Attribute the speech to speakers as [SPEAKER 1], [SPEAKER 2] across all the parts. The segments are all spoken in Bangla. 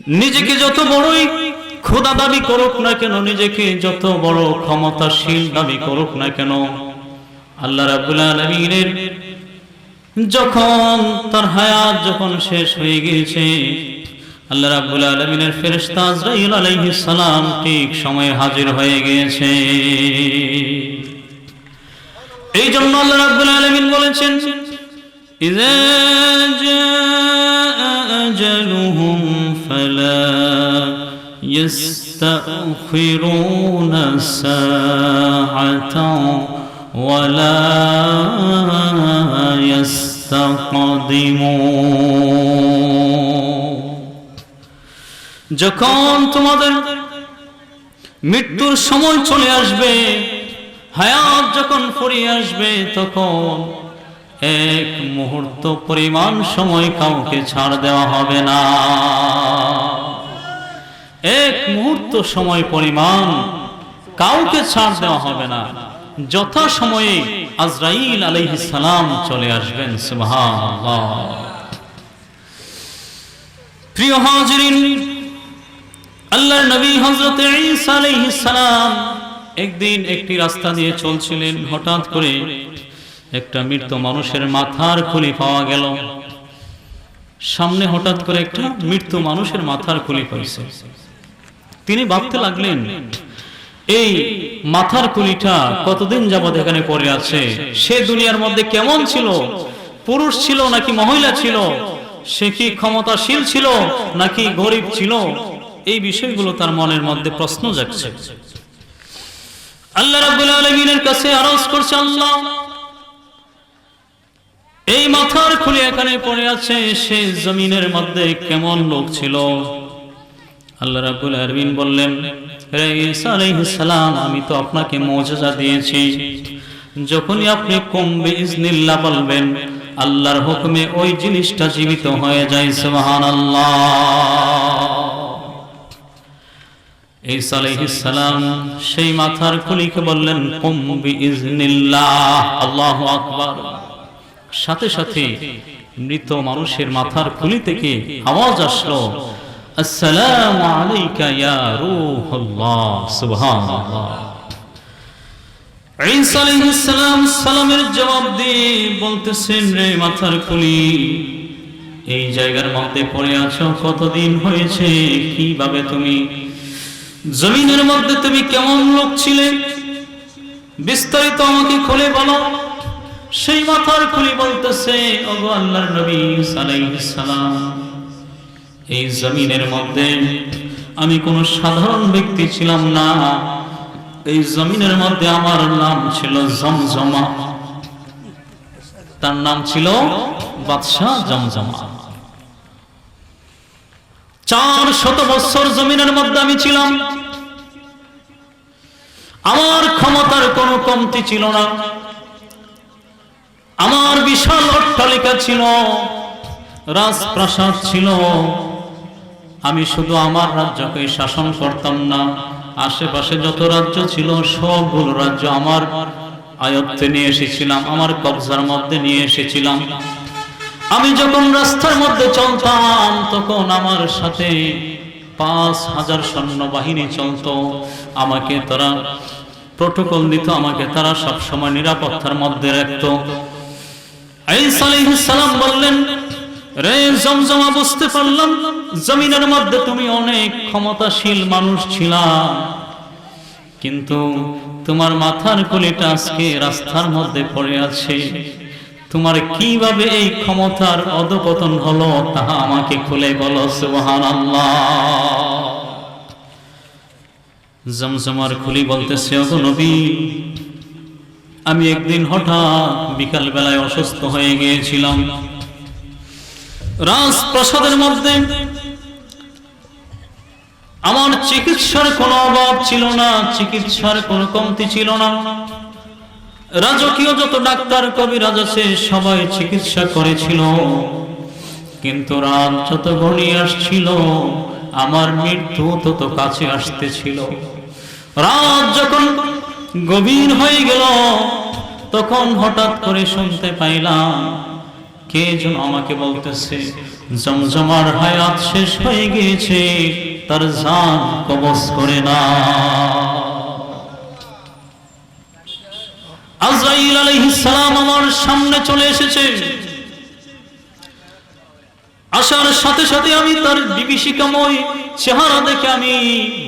[SPEAKER 1] নিজেকে যত বড়ই খোদা দাবি করুক না কেন, নিজেকে যত বড় ক্ষমতাশীল দাবি করুক না কেন, আল্লাহ রাব্বুল আলামিনের যখন তার হায়াত যখন শেষ হয়ে গিয়েছে, আল্লাহ রাব্বুল আলামিনের ফেরেশতা আজরাইল আলাইহিস সালাম ঠিক সময়ে হাজির হয়ে গিয়েছে। এই জন্য আল্লাহ রাব্বুল আলামিন বলেছেন, ইযা জাআ আজালুহুম ফালা ইস্তাখিরুনা সাআতাও ওয়ালা ইস্তাকদিমুন। যখন তোমাদের মৃত্যুর সময় চলে আসবে, হায়াত যখন ফুরিয়ে আসবে, তখন এক মুহূর্ত পরিমাণ সময় কাউকে ছাড় দেওয়া হবে না। এক মুহূর্ত সময় পরিমাণ কাউকে ছাড় দেওয়া হবে না। যথা সময়ে আজরাইল আলাইহিস সালাম চলে আসবেন। সুবহানাল্লাহ। প্রিয় হাজিরিন, আল্লাহর নবী হযরত ঈসা আলাইহিস সালাম একদিন একটি রাস্তা দিয়ে চলছিলেন। হঠাৎ করে একটা মৃত মানুষের মাথার খুলি পাওয়া গেল। সামনে হঠাৎ করে একটা মৃত মানুষের মাথার খুলি পাইছে। তিনি ভাবতে লাগলেন, এই মাথার খুলিটা কতদিন যাবত এখানে পড়ে আছে? সে দুনিয়ার মধ্যে কেমন ছিল? পুরুষ ছিল নাকি মহিলা ছিল? সে কি ক্ষমতাশীল ছিল নাকি গরিব ছিল? এই বিষয়গুলো তার মনের মধ্যে প্রশ্ন জাগছে। আল্লাহ রাব্বুল আলামিনের কাছে আরজ করছে, আল্লাহ, এই মাথার খুলি এখানে পড়ে আছে, সে জমিনের মধ্যে কেমন লোক ছিল? আল্লাহ রাব্বুল আলামিন বললেন, হে ঈসা আলাইহিস সালাম, আমি তো আপনাকে মুজিজা দিয়েছি। যখনই আপনি কুম বিইজনিল্লাহ বলবেন, আল্লাহর হুকুমে ওই জিনিসটা জীবিত হয়ে যায়। সুবহানাল্লাহ। ঈসা আলাইহিস সালাম সেই মাথার খুলিকে বললেন, কুম বিইজনিল্লাহ। আল্লাহু আকবার। সাথে সাথে মৃত মানুষের মাথার খুলি থেকে আওয়াজ আসলো, আসসালামু আলাইকা ইয়া রূহুল্লাহ। সুবহানাল্লাহ। ঈসা আলাইহিস সালাম সালামের জবাব দিয়ে বলতেছেন, রে মাথার খুলি, এই জায়গার মধ্যে পড়ে আছো কতদিন হয়েছে? কিভাবে তুমি জমিনের মধ্যে তুমি কেমন লোক ছিলে? বিস্তারিত আমাকে খুলে বলো। সেই মাথার খুলি বলতেছে, ওগো আল্লাহর নবী আলাইহিস সালাম, এই জমিনের মধ্যে আমি কোন সাধারণ ব্যক্তি ছিলাম না। এই জমিনের মধ্যে আমার নাম ছিল জমজমা। তার নাম ছিল বাদশাহ জমজমা। 400 বছর জমিনের মধ্যে আমি ছিলাম। আমার ক্ষমতার কোনো কমতি ছিল না। আমার বিশাল অট্টালিকা ছিল, রাজপ্রাসাদ ছিল। আমি শুধু আমার রাজ্যকে শাসন করতাম না, আশেপাশে যত রাজ্য ছিল সবগুলো রাজ্য আমার আয়ত্তে নিয়ে এসেছিলাম, আমার কবজার মধ্যে নিয়ে এসেছিলাম। আমি যখন রাস্তার মধ্যে চলতাম, তখন আমার সাথে 5000 সৈন্যবাহিনী চলত। আমাকে তারা প্রটোকল দিত, আমাকে তারা সবসময় নিরাপত্তার মধ্যে রাখত। ঈসা আলাইহিস সালাম বললেন, রে জমজমা, বুঝতে পারলাম জমিনের মধ্যে তুমি অনেক ক্ষমতাশীল মানুষ ছিলা, কিন্তু তোমার মাথার খুলিটা আজকে রাস্তার মধ্যে পড়ে আছে। তোমার কিভাবে এই ক্ষমতার অধঃপতন হলো তাহা আমাকে খুলে বলো। সুবহানাল্লাহ। জমজমার খুলি বলতেছে, ওগো নবী, আমি একদিন হঠাৎ বিকাল বেলায় অসুস্থ হয়ে গিয়েছিলাম। রাজপ্রাসাদের মধ্যে আমার চিকিৎসার কোনো অভাব ছিল না, চিকিৎসার কোনো কমতি ছিল না। রাজকীয় যত ডাক্তার কবিরাজ আছে সবাই চিকিৎসা করেছিল, কিন্তু রাত যত ঘনিয়ে আসছিল আমার মৃত্যু তত কাছে আসতেছিল। রাত যখন গভীর হয়ে গেল, তখন হঠাৎ করে শুনতে পাইলাম কে যেন আমাকে বলতেছে জমজমার হায়াত শেষ হয়ে গিয়েছে, তার জান কবজ করে না। আজরাইল আলাইহিস সালাম আমার সামনে চলে এসেছে। আসার সাথে সাথে আমি তার বিভীষিকাময় চেহারা দেখে আমি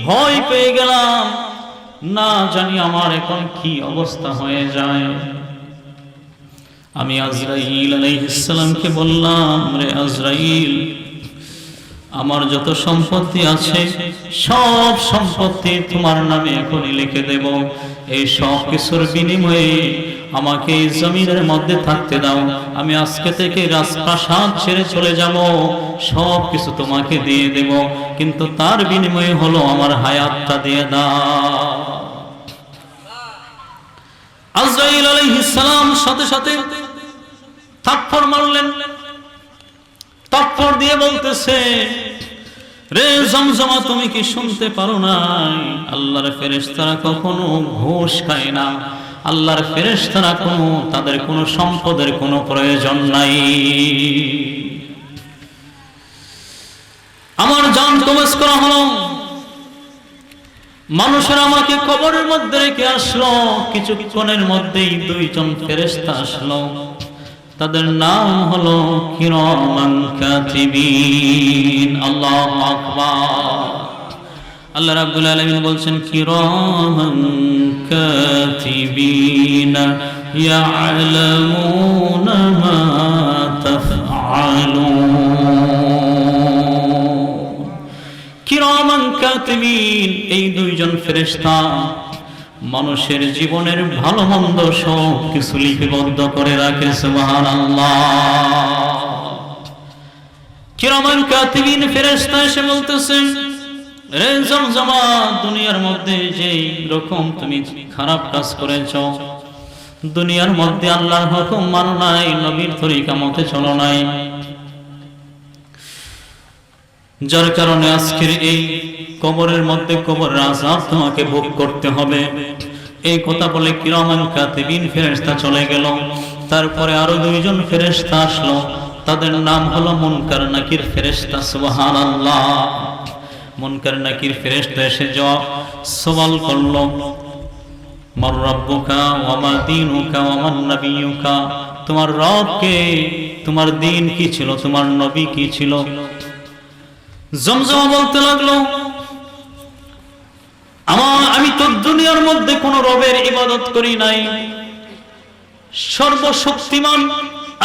[SPEAKER 1] ভয় পেয়ে গেলাম, না জানি আমার এখন কি অবস্থা হয়ে যায়। আমি আজরাইল আলাইহিস সালামকে বললাম, রে আজরাইল, আমার যত সম্পত্তি আছে সব সম্পত্তি তোমার নামে এখনই লিখে দেব। এই সব কিছুর বিনিময়ে আমাকে এই জমিনের মধ্যে থাকতে দাও। আমি আজকে থেকে রাজপ্রাসাদ ছেড়ে চলে যাব, সব কিছু তোমাকে দিয়ে দেব, কিন্তু তার বিনিময়ে হলো আমার হায়াতটা দিয়ে দাও। আজরাইল আলাইহিস সালাম সাথে সাথে থাপ্পড় মারলেন। থাপ্পড় দিয়ে বলতেছে, রে জমজমা, তুমি কি শুনতে পারো নাই? আল্লাহর ফেরেশতারা কখনো ঘুষ খায় না। আল্লাহর ফেরেশতারা তাদের কোনো সম্পদের কোনো প্রয়োজন নাই। আমার জান কবজ করা হলো। মানুষের আমাকে কবরের মধ্যে রেখে আসলো। কিছুক্ষণের মধ্যেই দুইজন ফেরেশতা আসলো। তাদের নাম হলো কিরামান কাতিবিন। আল্লাহু আকবার। আল্লাহ রাব্বুল আলামিন বলছেন, কিরামান কাতিবিন ইয়ালামুনা মা তাফআলুন। কিরামান কাতিবিন, এই দুইজন ফেরেশতা মানুষের জীবনের ভালো মন্দ সব কিছু লিপিবদ্ধ করে রাখে। সুবহানাল্লাহ। কিরামান কাতিবিন ফেরেশতা এসে বলতেছেন, রে জমজমা, দুনিয়ার মধ্যে যে রকম তুমি খারাপ কাজ করেছো, দুনিয়ার মধ্যে আল্লাহর হুকুম মানো নাই, নবীর তরিকা মতে চলো নাই, যার কারণে আজকের এই কবরের মধ্যে কবরের আযাব তোমাকে ভোগ করতে হবে। এই কথা বলে কিরামান কাতিবিন ফেরেশতা চলে গেল। তারপরে আরো দুইজন ফেরেশতা আসলো। তাদের নাম হলো মুনকার নাকির ফেরেশতা। সুবহানাল্লাহ। মুনকার নাকির ফেরেশতা এসে সওয়াল করলো, মার রাব্বুকা ওয়া মা দীনুকা ওয়া মান নাবিয়ুকা, তোমার রব কে, তোমার দ্বীন কি ছিল, তোমার নবী কি ছিল? জমজমা বলতে লাগলো, আমি তো দুনিয়ার মধ্যে কোন রবের ইবাদত করি নাই, সর্বশক্তিমান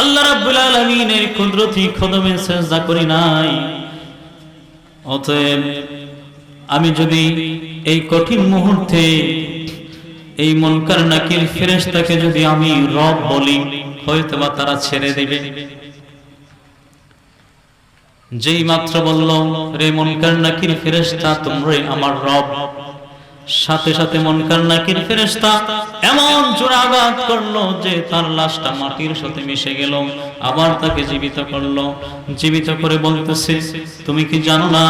[SPEAKER 1] আল্লাহ রাব্বুল আলামিনের কুদরতি কদমে সিজদা করি নাই। অতএব আমি যদি এই কঠিন মুহূর্তে এই মুনকার নাকির ফেরেশতাকে যদি আমি রব বলি, হয়তোবা তারা ছেড়ে দেবে। যেই মাত্র বলল, রে মুনকার নাকির ফেরেশতা, তোমরা আমার রব, সাথে সাথে মুনকার নাকির ফেরেশতা এমন জোরে আঘাত করলো যে তার লাশটা মাটির সাথে মিশে গেল। আবার তাকে জীবিত করলো। জীবিত করে বলতেছে, তুমি কি জানো না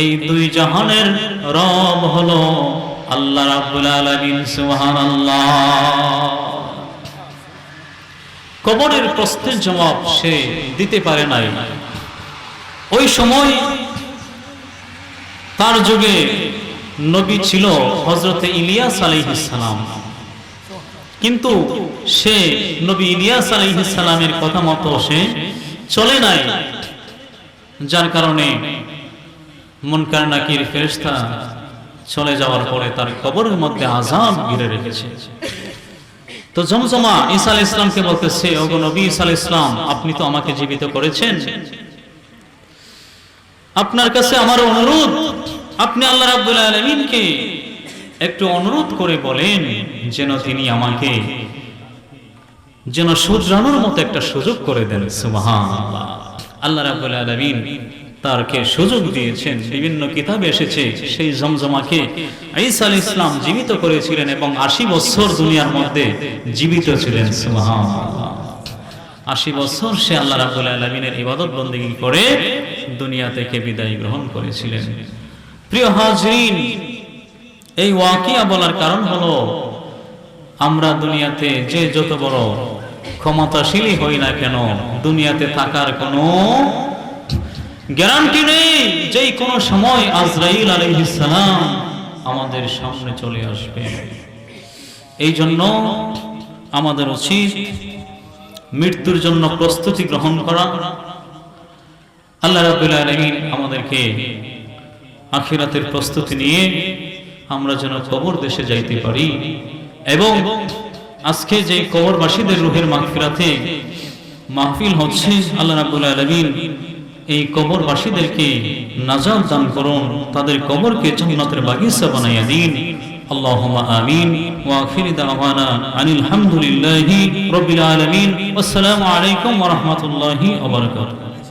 [SPEAKER 1] এই দুই জাহানের রব হলো আল্লাহ রাব্বুল আলামিন। সুবহানাল্লাহ। কবরের প্রশ্নের জবাব সে দিতে পারে নাই। ওই সময় তার যুগে নবী ছিল হযরতে ইলিয়াস আলাইহিস সালাম, কিন্তু সে নবী ইলিয়াস আলাইহিস সালামের কথা মতো সে চলে নাই, যার কারণে মুনকার নাকির ফেরেশতা চলে যাওয়ার পরে তার কবরের মধ্যে আযাব ঘিরে রেখেছে। তো জমজমা ঈসা আলাইহিস সালামকে বলতেছে, ওগো নবী ঈসা আলাইহিস সালাম, আপনি তো আমাকে জীবিত করেছেন, আপনার কাছে আমার অনুরোধ, আপনি আল্লাহ রাব্বুল আলামিনকে একটু অনুরোধ করে বলেন যেন তিনি আমাকে যেন শুধরানোর মতো একটা সুযোগ করে দেন। সুবহানাল্লাহ। আল্লাহ রাব্বুল আলামিন তারকে সুযোগ দিয়েছেন। বিভিন্ন কিতাবে এসেছে সেই জমজমাকে ঈসা আলাইহিস সালাম জীবিত করেছিলেন এবং 80 বছর দুনিয়ার মধ্যে জীবিত ছিলেন। সুবহানাল্লাহ। 80 বছর সে আল্লাহ রাব্বুল আলামিনের ইবাদত বন্দেগী করে দুনিয়া থেকে বিদায় গ্রহণ করেছিলেন। প্রিয় হাজরিন, এই ওয়াকিয়া বলার কারণ হলো আমরা দুনিয়াতে যে যত বড় ক্ষমতাশীলই হই না কেন, দুনিয়াতে থাকার কোনো গ্যারান্টি নেই। যেই কোনো সময় আজরাইল আলাইহিস সালাম আমাদের সামনে চলে আসবে। এই জন্য আমাদের উচিত মৃত্যুর জন্য প্রস্তুতি গ্রহণ করা। আল্লাহ রাব্বুল আলামিন আমাদেরকে আখিরাতের প্রস্তুতি নিয়ে আমরা যেন কবর দেশে যাইতে পারি, এবং আজকে যে কবরবাসীদের রূহের মাগফিরাতে মাহফিল হচ্ছে, আল্লাহ রাব্বুল আলামিন এই কবরবাসীদেরকে নাজাত দান করুন, তাদের কবরকে জান্নাতের বাগিচা বানাইয়া দিন। আল্লাহুম্মা আমিন। ওয়া আখিরু দাওয়ানা আনিল হামদুলিল্লাহি রাব্বিল আলামিন। আসসালামু আলাইকুম ওয়া রাহমাতুল্লাহি ওয়া বারাকাতুহু।